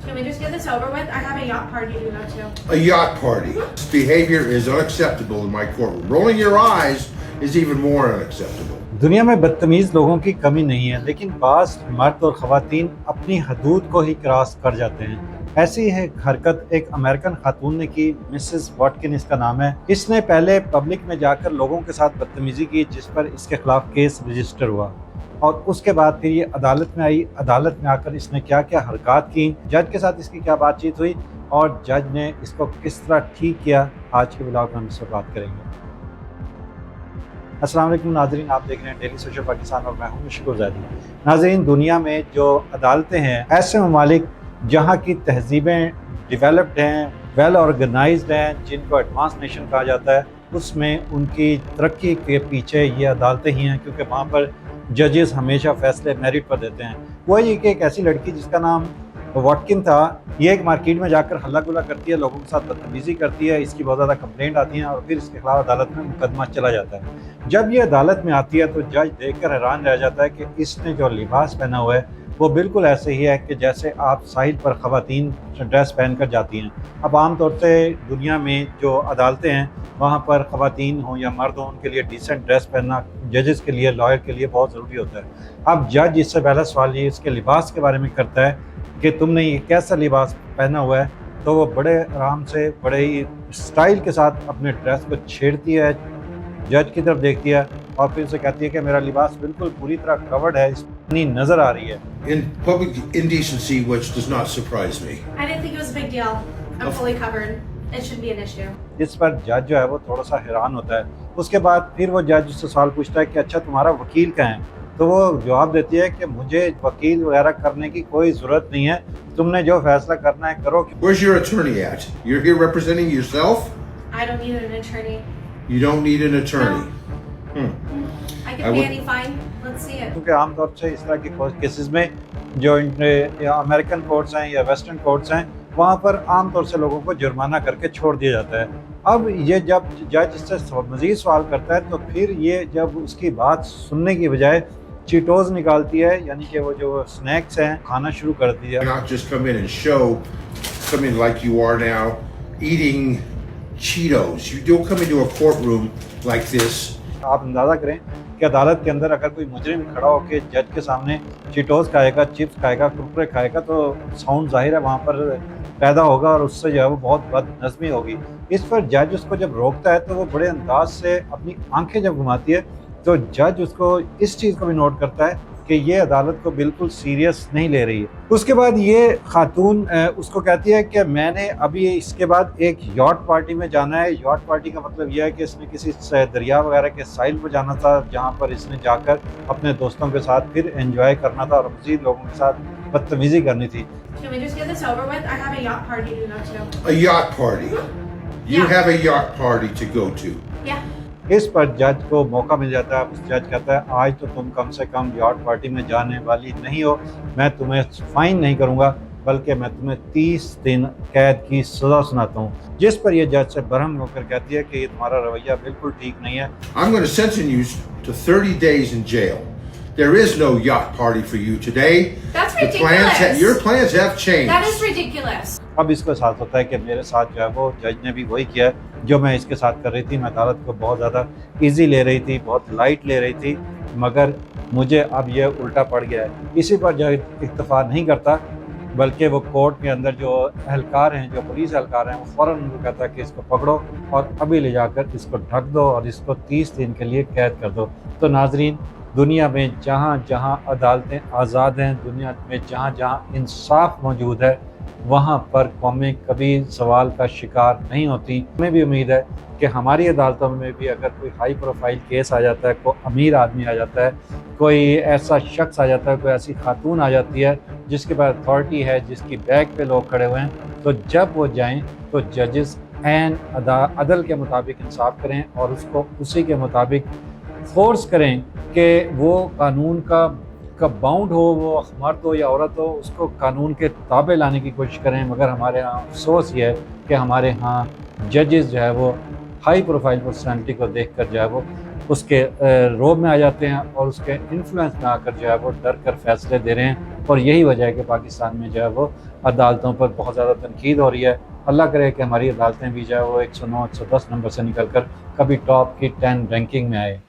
Can we just get this over with? I have a yacht party to go to. A yacht party. This behavior is unacceptable in my courtroom. Rolling your eyes is even more unacceptable. दुनिया में बदतमीज़ लोगों की कमी नहीं है, लेकिन बाज़ मर्द और ख़वातीन अपनी हदूद को ही क्रॉस कर जाते हैं। ऐसी है हरकत एक अमेरिकन खातून ने की, मिसेस वॉटकिन इसका नाम है। इसने पहले पब्लिक में जाकर लोगों के साथ बदतमीज़ी की, जिस पर इसके खिलाफ केस रजिस्टर हुआ और उसके बाद फिर ये अदालत में आई। अदालत में आकर इसने क्या क्या हरकत की, जज के साथ इसकी क्या बातचीत हुई और जज ने इसको किस तरह ठीक किया, आज के ब्लॉग में हम इस पर बात करेंगे। अस्सलाम वालेकुम नाज़रीन, आप देख रहे हैं डेली सोशल पाकिस्तान और मैं हूं मुशकुर ज़ैदी। नाज़रीन, दुनिया में जो अदालतें हैं, ऐसे ममालिक जहां की तहजीबें डेवलप्ड हैं, वेल ऑर्गेनाइज्ड हैं, जिनको एडवांस नेशन कहा जाता है, उसमें उनकी तरक्की के पीछे ये अदालतें ही हैं, क्योंकि वहाँ पर जजेस हमेशा फैसले मेरिट पर देते हैं। वो ये कि एक ऐसी लड़की जिसका नाम वॉटकिन था, ये एक मार्केट में जाकर हल्ला गुल्ला करती है, लोगों के साथ बदतमीज़ी करती है, इसकी बहुत ज़्यादा कंप्लेंट आती हैं और फिर इसके खिलाफ अदालत में मुकदमा चला जाता है। जब ये अदालत में आती है तो जज देखकर हैरान रह जाता है कि इसने जो लिबास पहना हुआ है वो बिल्कुल ऐसे ही है कि जैसे आप साहिल पर ख़वातीन ड्रेस पहन कर जाती हैं। अब आम तौर से दुनिया में जो अदालतें हैं वहाँ पर ख़वातीन हों या मर्द हों, उनके लिए डिसेंट ड्रेस पहनना जजेस के लिए, लॉयर के लिए बहुत ज़रूरी होता है। अब जज इससे पहला सवाल ये इसके लिबास के बारे में करता है कि तुमने ये कैसा लिबास पहना हुआ है, तो वो बड़े आराम से, बड़े ही स्टाइल के साथ अपने ड्रेस को छेड़ती है, जज की तरफ देखती है और फिर उसे कहती है कि मेरा लिबास बिल्कुल पूरी तरह कवर्ड है, इतनी नज़र आ रही है। In public indecency, which does not surprise me. I didn't think it was a big deal. I'm fully covered. It shouldn't be an issue. इस पर जज जो है वो थोड़ा सा हैरान होता है। उसके बाद फिर वो जज उससे सवाल पूछता है कि अच्छा तुम्हारा वकील कहाँ है, तो वो जवाब देती है कि मुझे वकील वगैरह करने की कोई ज़रूरत नहीं है, तुमने जो फैसला करना है करो। Where's your attorney at? You're here representing yourself? I don't need an attorney. You don't need an attorney. I can I pay would- any fine. Let's see it. क्योंकि आमतौर से इस तरह के केसेस में जो अमेरिकन कोर्ट्स हैं या वेस्टर्न कोर्ट्स हैं, वहाँ पर आमतौर से लोगों को जुर्माना करके छोड़ दिया जाता है। अब ये जब जज इससे मज़ीद सवाल करता है तो फिर ये जब उसकी बात सुनने की बजाय चीटोज़ निकालती है, यानी कि वो जो स्नैक्स हैं, खाना शुरू कर दिया। Not just come in and come in like you are now, eating Cheetos. You don't come into a courtroom like this. आप अंदाज़ा करें कि अदालत के अंदर अगर कोई मुजरिम खड़ा होकर जज के सामने चीटोज़ खाएगा, चिप्स खाएगा, कुरकुरे खाएगा, तो साउंड ज़ाहिर है वहाँ पर पैदा होगा और उससे जो है वो बहुत बदनज़मी होगी। इस पर जज उसको जब रोकता है तो वो बड़े अंदाज से अपनी आंखें जब घुमाती है तो जज उसको इस चीज़ को भी नोट करता है कि ये अदालत को बिल्कुल सीरियस नहीं ले रही है। उसके बाद ये खातून उसको कहती है कि मैंने अभी इसके बाद एक यॉट पार्टी में जाना है। यॉट पार्टी का मतलब यह है कि इसने किसी दरिया वगैरह के साहिल पर जाना था, जहाँ पर इसने जाकर अपने दोस्तों के साथ फिर एंजॉय करना था और मज़ीद लोगों के साथ बदतमीज़ी करनी थी। Can we just get this over with? I have a yacht party to go to. A yacht party. You Yeah. have a yacht party to go to. Yeah. इस पर जज को मौका मिल जाता है। उस जज कहता है आज तो तुम कम से कम यॉट पार्टी में जाने वाली नहीं हो, मैं तुम्हें फाइन नहीं करूंगा बल्कि मैं तुम्हें 30 दिन कैद की सज़ा सुनाता हूँ। जिस पर यह जज से बरहम होकर कहती है कि ये तुम्हारा रवैया बिल्कुल ठीक नहीं है। I'm going to sentence you to 30 days in jail. There is no yacht party for you today. That's The ridiculous. your plans have changed. That is ridiculous. अब इसको साथ होता है कि मेरे साथ जो है वो जज ने भी वही किया जो मैं इसके साथ कर रही थी। मैं अदालत को बहुत ज़्यादा इजी ले रही थी, बहुत लाइट ले रही थी, मगर मुझे अब ये उल्टा पड़ गया है। इसी पर जज इत्तफा नहीं करता, बल्कि वो कोर्ट के अंदर जो एहलकार हैं, जो पुलिस एहलकार हैं, वो फ़ौरन उनको कहता है कि इसको पकड़ो और अभी ले जाकर इसको ढक दो और इसको 30 दिन के लिए कैद कर दो। तो नाजरीन, दुनिया में जहाँ जहाँ अदालतें आज़ाद हैं, दुनिया में जहाँ जहाँ इंसाफ मौजूद है, वहाँ पर कौमें कभी सवाल का शिकार नहीं होती। हमें भी उम्मीद है कि हमारी अदालतों में भी अगर कोई हाई प्रोफाइल केस आ जाता है, कोई अमीर आदमी आ जाता है, कोई ऐसा शख्स आ जाता है, कोई ऐसी खातून आ जाती है जिसके पास अथॉरिटी है, जिसकी बैक पे लोग खड़े हुए हैं, तो जब वो जाएं तो जजेस ऐन अदल के मुताबिक इंसाफ करें और उसको उसी के मुताबिक फोर्स करें कि वो कानून का बाउंड हो, वो मर्द हो या औरत हो, उसको कानून के ताबे लाने की कोशिश करें। मगर हमारे यहाँ अफसोस ये है कि हमारे यहाँ जजेस जो है वो हाई प्रोफाइल पर्सनैलिटी को देखकर जो है वो उसके रोब में आ जाते हैं और उसके इन्फ्लुएंस में आकर जो है वो डर कर फैसले दे रहे हैं। और यही वजह है कि पाकिस्तान में जो है वो अदालतों पर बहुत ज़्यादा तनकीद हो रही है। अल्लाह करे कि हमारी अदालतें भी जो है वो 109 110 नंबर से निकल कर कभी टॉप की 10 रैंकिंग में आए।